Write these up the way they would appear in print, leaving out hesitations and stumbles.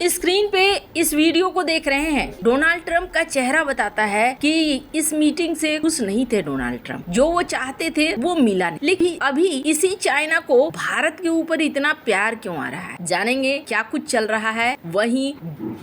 Screen पे इस video को देख रहे हैं। डोनाल्ड ट्रंप का चेहरा बताता है कि इस मीटिंग से खुश नहीं थे डोनाल्ड ट्रंप। जो वो चाहते थे वो मिला नहीं। लेकिन अभी इसी चाइना को भारत के ऊपर इतना प्यार क्यों आ रहा है, जानेंगे क्या कुछ चल रहा है। वहीं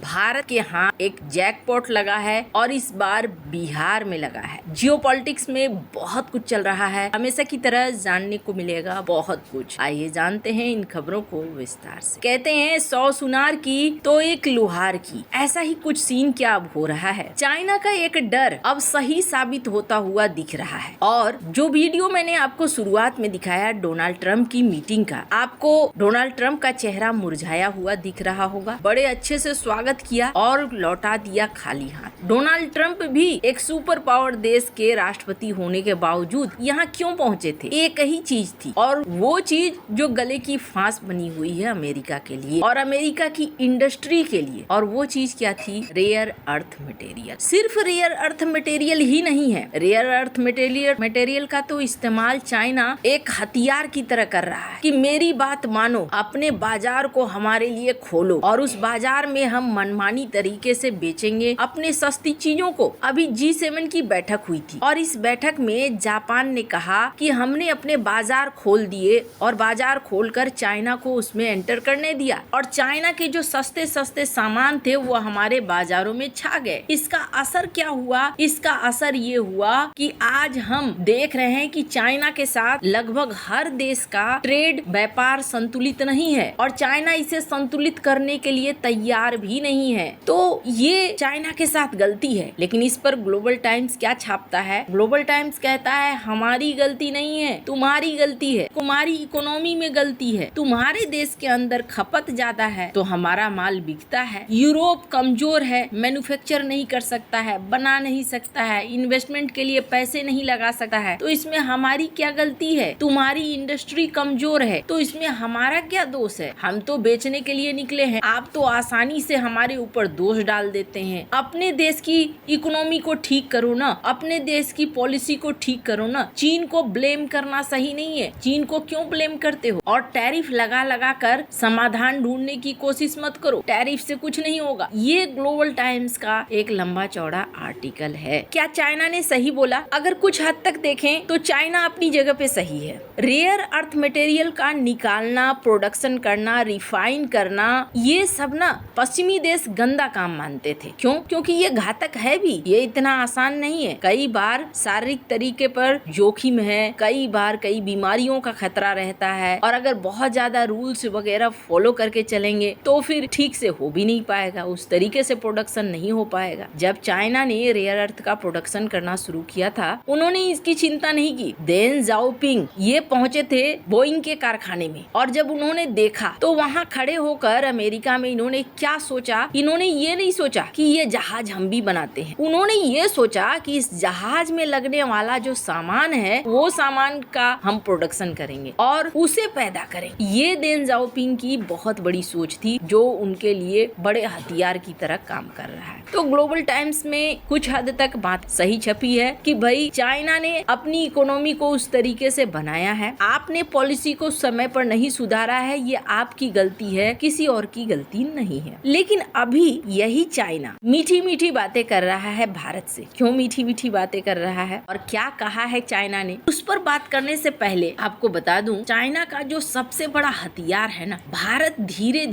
भारत के यहाँ एक जैकपॉट लगा है और इस बार बिहार में लगा है। जियोपॉलिटिक्स में बहुत कुछ चल रहा है, हमेशा की तरह जानने को मिलेगा बहुत कुछ। आइए जानते हैं इन खबरों को विस्तार से। कहते हैं 100 सुनार की तो एक लुहार की, ऐसा ही कुछ सीन क्या अब हो रहा है। चाइना का एक डर अब सही साबित होता हुआ दिख रहा है। और जो वीडियो मैंने आपको शुरुआत में दिखाया डोनाल्ड ट्रंप की मीटिंग का, आपको डोनाल्ड ट्रंप का चेहरा मुरझाया हुआ दिख रहा होगा। बड़े अच्छे से स्वागत किया और लौटा दिया खाली हाथ। डोनाल्ड ट्रंप भी एक सुपर पावर देश के राष्ट्रपति होने के बावजूद यहाँ क्यों पहुँचे थे, एक ही चीज थी, और वो चीज जो गले की फांस बनी हुई है अमेरिका के लिए और अमेरिका की इंडस्ट्री के लिए। और वो चीज क्या थी? Rare earth material. सिर्फ रेयर अर्थ मटेरियल ही नहीं है, रेयर अर्थ मटेरियल का तो इस्तेमाल चाइना एक हथियार की तरह कर रहा है कि मेरी बात मानो, अपने बाजार को हमारे लिए खोलो और उस बाजार में हम मनमानी तरीके से बेचेंगे अपने सस्ती चीजों को। अभी G7 की बैठक हुई थी और इस बैठक में जापान ने कहा कि हमने अपने बाजार खोल दिए और बाजार खोलकर चाइना को उसमें एंटर करने दिया और चाइना के जो सस्ते सामान थे वो हमारे बाजारों में छा गए। इसका असर क्या हुआ? इसका असर ये हुआ कि आज हम देख रहे हैं कि चाइना के साथ लगभग हर देश का ट्रेड व्यापार संतुलित नहीं है और चाइना इसे संतुलित करने के लिए तैयार भी नहीं है। तो ये चाइना के साथ गलती है। लेकिन इस पर ग्लोबल टाइम्स क्या छापता है? ग्लोबल टाइम्स कहता है हमारी गलती नहीं है, तुम्हारी गलती है, तुम्हारी इकोनॉमी में गलती है, तुम्हारे देश के अंदर खपत ज्यादा है तो हमारा माल बिकता है। यूरोप कमजोर है, मैन्युफैक्चर नहीं कर सकता है, बना नहीं सकता है, इन्वेस्टमेंट के लिए पैसे नहीं लगा सकता है, तो इसमें हमारी क्या गलती है? तुम्हारी इंडस्ट्री कमजोर है तो इसमें हमारा क्या दोष है? हम तो बेचने के लिए निकले हैं, आप तो आसानी से हमारे ऊपर दोष डाल देते हैं। अपने देश की इकोनॉमी को ठीक करो ना, अपने देश की पॉलिसी को ठीक करो ना। चीन को ब्लेम करना सही नहीं है। चीन को क्यों ब्लेम करते हो? और टैरिफ लगा कर समाधान ढूंढने की कोशिश मत करो, टैरिफ से कुछ नहीं होगा। ये ग्लोबल टाइम्स का एक लंबा चौड़ा आर्टिकल है। क्या चाइना ने सही बोला? अगर कुछ हद तक देखें तो चाइना अपनी जगह पे सही है। रेयर अर्थ मटेरियल का निकालना, प्रोडक्शन करना, रिफाइन करना, ये सब ना पश्चिमी देश गंदा काम मानते थे। क्यों? क्योंकि ये घातक है भी, ये इतना आसान नहीं है। कई बार शारीरिक तरीके पर जोखिम है, कई बार कई बीमारियों का खतरा रहता है और अगर बहुत ज्यादा रूल्स वगैरह फॉलो करके चलेंगे तो फिर ठीक से हो भी नहीं पाएगा, उस तरीके से प्रोडक्शन नहीं हो पाएगा। जब चाइना ने रेयर अर्थ का प्रोडक्शन करना शुरू किया था उन्होंने इसकी चिंता नहीं की। देन जाओपिंग ये पहुंचे थे बोइंग के कारखाने में और जब उन्होंने देखा तो वहाँ खड़े होकर अमेरिका में इन्होंने क्या सोचा? इन्होंने ये नहीं सोचा कि ये जहाज हम भी बनाते हैं, उन्होंने ये सोचा कि इस जहाज में लगने वाला जो सामान है वो सामान का हम प्रोडक्शन करेंगे और उसे पैदा करेंगे। ये देन जाओपिंग की बहुत बड़ी सोच थी जो उनके लिए बड़े हथियार की तरह काम कर रहा है। तो ग्लोबल टाइम्स में कुछ हद तक बात सही छपी है कि भाई चाइना ने अपनी इकोनॉमी को उस तरीके से बनाया है, आपने पॉलिसी को समय पर नहीं सुधारा है, ये आपकी गलती है, किसी और की गलती नहीं है। लेकिन अभी यही चाइना मीठी मीठी बातें कर रहा है भारत से। क्यों मीठी मीठी बातें कर रहा है और क्या कहा है चाइना ने, उस पर बात करने से पहले आपको बता दूं चाइना का जो सबसे बड़ा हथियार है ना, भारत धीरे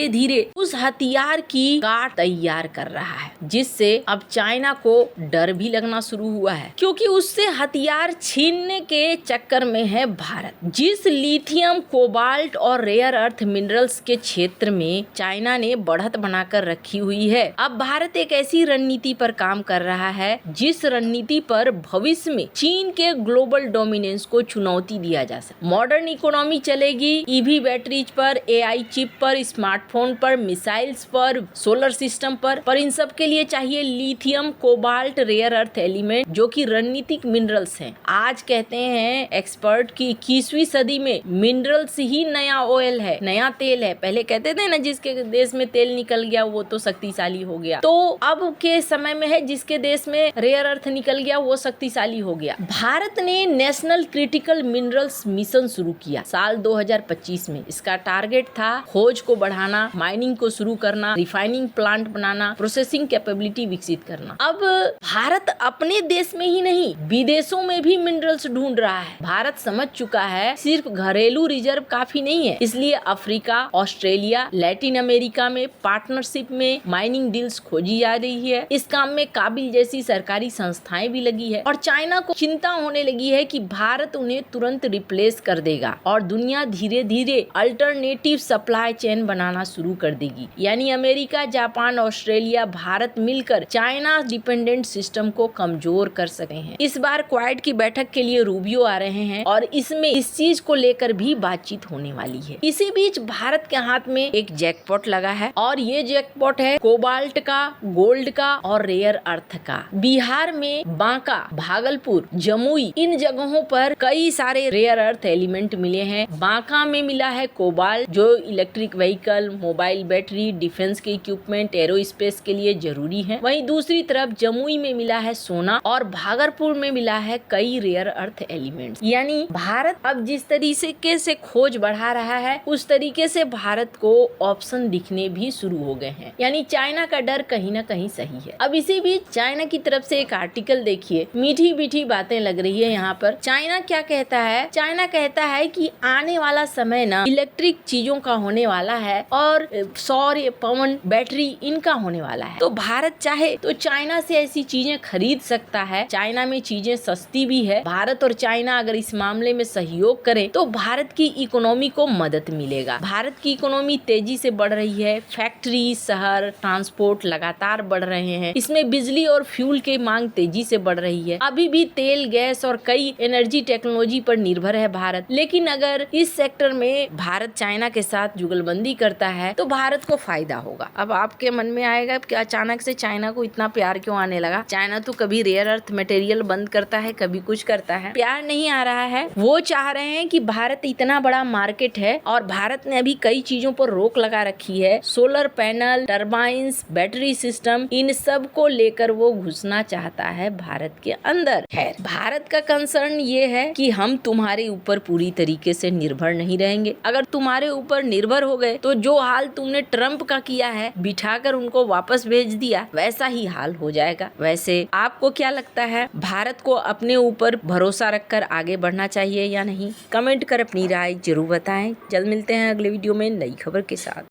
धीरे उस हथियार की गांठ तैयार कर रहा है, जिससे अब चाइना को डर भी लगना शुरू हुआ है क्योंकि उससे हथियार छीनने के चक्कर में है भारत। जिस लिथियम, कोबाल्ट और रेयर अर्थ मिनरल्स के क्षेत्र में चाइना ने बढ़त बनाकर रखी हुई है, अब भारत एक ऐसी रणनीति पर काम कर रहा है जिस रणनीति पर भविष्य में चीन के ग्लोबल डोमिनेंस को चुनौती दिया जा सके। मॉडर्न इकोनॉमी चलेगी ईवी बैटरीज पर, AI चिप पर, स्मार्टफोन पर, मिसाइल्स पर, सोलर सिस्टम पर इन सब के लिए चाहिए lithium, cobalt, rare earth element जो कि रणनीतिक मिनरल्स हैं। आज कहते हैं एक्सपर्ट की 21वीं सदी में मिनरल्स ही नया ऑयल है, नया तेल है। पहले कहते थे ना जिसके देश में तेल निकल गया वो तो शक्तिशाली हो गया, तो अब के समय में है जिसके देश में रेयर अर्थ निकल गया वो शक्तिशाली हो गया। भारत ने नेशनल क्रिटिकल मिनरल्स मिशन शुरू किया साल 2025 में। इसका टारगेट था खोज को बढ़ाना, माइनिंग को शुरू करना, रिफाइनिंग प्लांट बनाना, प्रोसेसिंग कैपेबिलिटी विकसित करना। अब भारत अपने देश में ही नहीं विदेशों में भी मिनरल्स ढूंढ रहा है। भारत समझ चुका है सिर्फ घरेलू रिजर्व काफी नहीं है, इसलिए अफ्रीका, ऑस्ट्रेलिया, लैटिन अमेरिका में पार्टनरशिप में माइनिंग डील्स खोजी जा रही है। इस काम में काबिल जैसी सरकारी संस्थाएं भी लगी है और चाइना को चिंता होने लगी है कि भारत उन्हें तुरंत रिप्लेस कर देगा और दुनिया धीरे धीरे अल्टरनेटिव सप्लाई चेन बनाना शुरू कर देगी। यानी अमेरिका, जापान, ऑस्ट्रेलिया, भारत मिलकर चाइना डिपेंडेंट सिस्टम को कमजोर कर सके हैं। इस बार क्वाड की बैठक के लिए रूबियो आ रहे हैं और इसमें इस चीज को लेकर भी बातचीत होने वाली है। इसी बीच भारत के हाथ में एक जैकपॉट लगा है और ये जैकपॉट है कोबाल्ट का, गोल्ड का और रेयर अर्थ का। बिहार में बांका, भागलपुर, जमुई इन जगहों पर कई सारे रेयर अर्थ एलिमेंट मिले हैं। बांका में मिला है कोबाल्ट जो electric vehicle, mobile battery, defence के इक्विपमेंट, एरोस्पेस के लिए जरूरी है। वहीं दूसरी तरफ जमुई में मिला है सोना और भागलपुर में मिला है कई रेयर अर्थ एलिमेंट्स। यानी भारत अब जिस तरीके से खोज बढ़ा रहा है उस तरीके से भारत को ऑप्शन दिखने भी शुरू हो गए हैं। यानी चाइना का डर कहीं ना कहीं सही है। अब इसी बीच चाइना की तरफ से एक आर्टिकल देखिए, मीठी मीठी बातें लग रही है यहाँ पर। चाइना क्या कहता है? चाइना कहता है कि आने वाला समय ना इलेक्ट्रिक चीजों का होने वाला है और सौर, पवन, बैटरी इनका होने वाला है। तो भारत चाहे तो चाइना से ऐसी चीजें खरीद सकता है। चाइना में चीजें सस्ती भी है। भारत और चाइना अगर इस मामले में सहयोग करें तो भारत की इकोनॉमी को मदद मिलेगा। भारत की इकोनॉमी तेजी से बढ़ रही है। फैक्ट्री, शहर, ट्रांसपोर्ट लगातार बढ़ रहे हैं। इसमें बिजली और फ्यूल की मांग तेजी से बढ़ रही है। अभी भी तेल, गैस और कई एनर्जी टेक्नोलॉजी पर निर्भर है भारत। लेकिन अगर इस सेक्टर में भारत चाइना के साथ जुगलबंदी करता है तो भारत को फायदा होगा। अब आपके मन में आएगा कि अचानक से चाइना को इतना प्यार क्यों आने लगा? चाइना तो कभी रेयर अर्थ मटेरियल बंद करता है, कभी कुछ करता है। प्यार नहीं आ रहा है, वो चाह रहे हैं कि भारत इतना बड़ा मार्केट है और भारत ने अभी कई चीजों पर रोक लगा रखी है। Solar panel, turbines, battery system, इन सब को लेकर वो घुसना चाहता है भारत के अंदर। है भारत का कंसर्न ये है कि हम तुम्हारे ऊपर पूरी तरीके से निर्भर नहीं रहेंगे। अगर तुम्हारे ऊपर निर्भर हो गए तो जो हाल तुमने ट्रम्प का किया है, बिठाकर उनको वापस भेज दिया, वैसा ही हाल हो जाएगा। वैसे आपको क्या लगता है, भारत को अपने ऊपर भरोसा रखकर आगे बढ़ना चाहिए या नहीं? कमेंट कर अपनी राय जरूर बताएं। जल्द मिलते हैं अगले वीडियो में नई खबर के साथ।